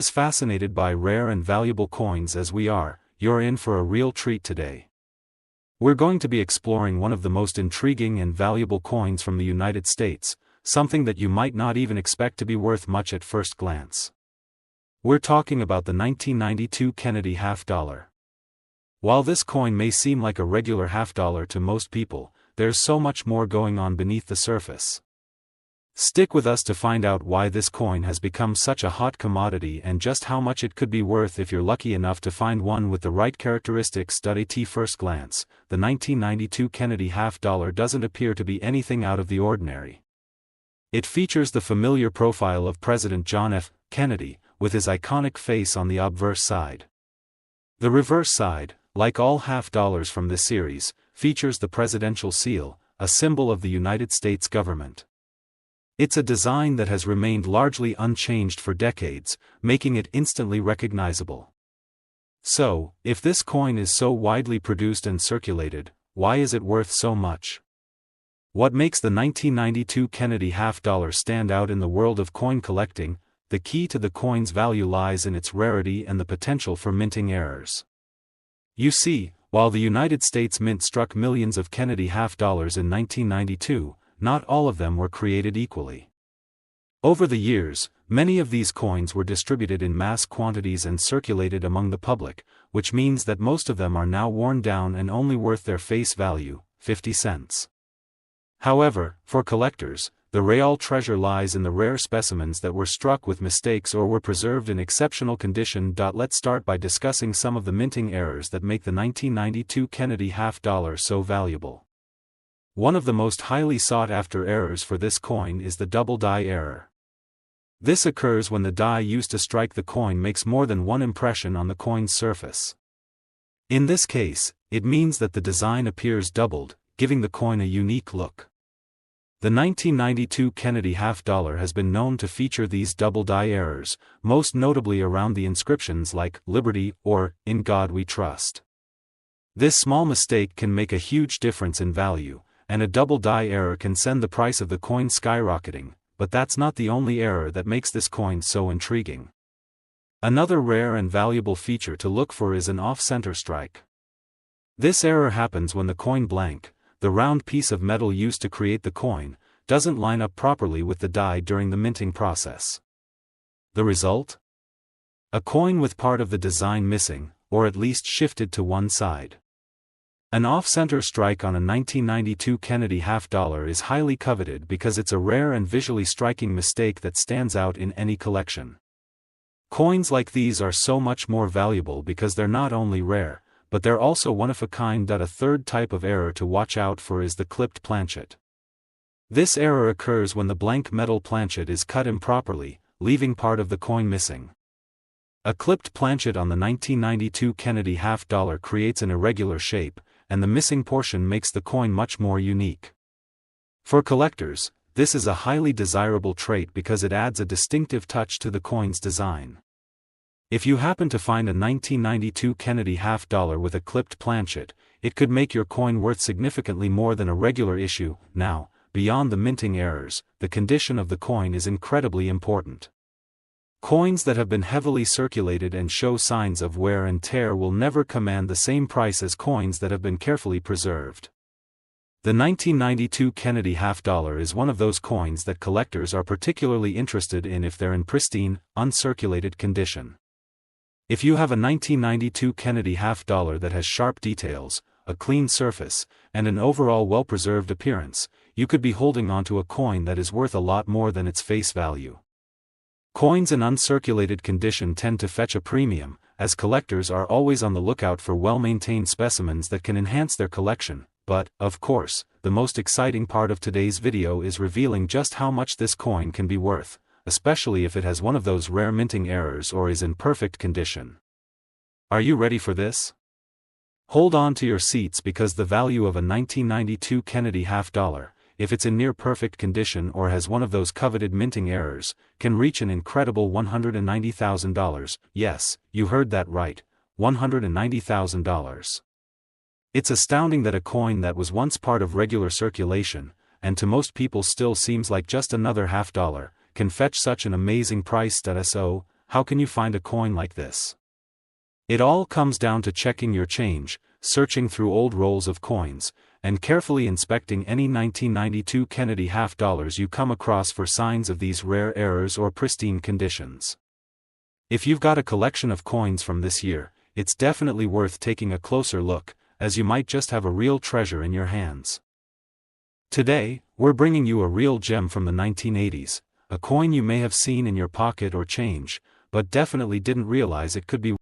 As fascinated by rare and valuable coins as we are, you're in for a real treat today. We're going to be exploring one of the most intriguing and valuable coins from the United States, something that you might not even expect to be worth much at first glance. We're talking about the 1992 Kennedy half-dollar. While this coin may seem like a regular half-dollar to most people, there's so much more going on beneath the surface. Stick with us to find out why this coin has become such a hot commodity and just how much it could be worth if you're lucky enough to find one with the right characteristics. At first glance, the 1992 Kennedy half-dollar doesn't appear to be anything out of the ordinary. It features the familiar profile of President John F. Kennedy, with his iconic face on the obverse side. The reverse side, like all half-dollars from this series, features the presidential seal, a symbol of the United States government. It's a design that has remained largely unchanged for decades, making it instantly recognizable. So, if this coin is so widely produced and circulated, why is it worth so much? What makes the 1992 Kennedy half-dollar stand out in the world of coin collecting? The key to the coin's value lies in its rarity and the potential for minting errors. You see, while the United States Mint struck millions of Kennedy half-dollars in 1992, not all of them were created equally. Over the years, many of these coins were distributed in mass quantities and circulated among the public, which means that most of them are now worn down and only worth their face value, 50 cents. However, for collectors, the real treasure lies in the rare specimens that were struck with mistakes or were preserved in exceptional condition. Let's start by discussing some of the minting errors that make the 1992 Kennedy half-dollar so valuable. One of the most highly sought-after errors for this coin is the double die error. This occurs when the die used to strike the coin makes more than one impression on the coin's surface. In this case, it means that the design appears doubled, giving the coin a unique look. The 1992 Kennedy half-dollar has been known to feature these double die errors, most notably around the inscriptions like "Liberty" or "In God We Trust." This small mistake can make a huge difference in value, and a double die error can send the price of the coin skyrocketing, but that's not the only error that makes this coin so intriguing. Another rare and valuable feature to look for is an off-center strike. This error happens when the coin blank, the round piece of metal used to create the coin, doesn't line up properly with the die during the minting process. The result? A coin with part of the design missing, or at least shifted to one side. An off-center strike on a 1992 Kennedy half-dollar is highly coveted because it's a rare and visually striking mistake that stands out in any collection. Coins like these are so much more valuable because they're not only rare, but they're also one of a kind. A third type of error to watch out for is the clipped planchet. This error occurs when the blank metal planchet is cut improperly, leaving part of the coin missing. A clipped planchet on the 1992 Kennedy half-dollar creates an irregular shape, and the missing portion makes the coin much more unique. For collectors, this is a highly desirable trait because it adds a distinctive touch to the coin's design. If you happen to find a 1992 Kennedy half-dollar with a clipped planchet, it could make your coin worth significantly more than a regular issue. Now, beyond the minting errors, the condition of the coin is incredibly important. Coins that have been heavily circulated and show signs of wear and tear will never command the same price as coins that have been carefully preserved. The 1992 Kennedy half-dollar is one of those coins that collectors are particularly interested in if they're in pristine, uncirculated condition. If you have a 1992 Kennedy half-dollar that has sharp details, a clean surface, and an overall well-preserved appearance, you could be holding onto a coin that is worth a lot more than its face value. Coins in uncirculated condition tend to fetch a premium, as collectors are always on the lookout for well-maintained specimens that can enhance their collection, but, of course, the most exciting part of today's video is revealing just how much this coin can be worth, especially if it has one of those rare minting errors or is in perfect condition. Are you ready for this? Hold on to your seats because the value of a 1992 Kennedy half-dollar, if it's in near-perfect condition or has one of those coveted minting errors, can reach an incredible $190,000. Yes, you heard that right, $190,000. It's astounding that a coin that was once part of regular circulation, and to most people still seems like just another half-dollar, can fetch such an amazing price. So, how can you find a coin like this? It all comes down to checking your change, searching through old rolls of coins, and carefully inspecting any 1992 Kennedy half dollars you come across for signs of these rare errors or pristine conditions. If you've got a collection of coins from this year, it's definitely worth taking a closer look, as you might just have a real treasure in your hands. Today, we're bringing you a real gem from the 1980s, a coin you may have seen in your pocket or change, but definitely didn't realize it could be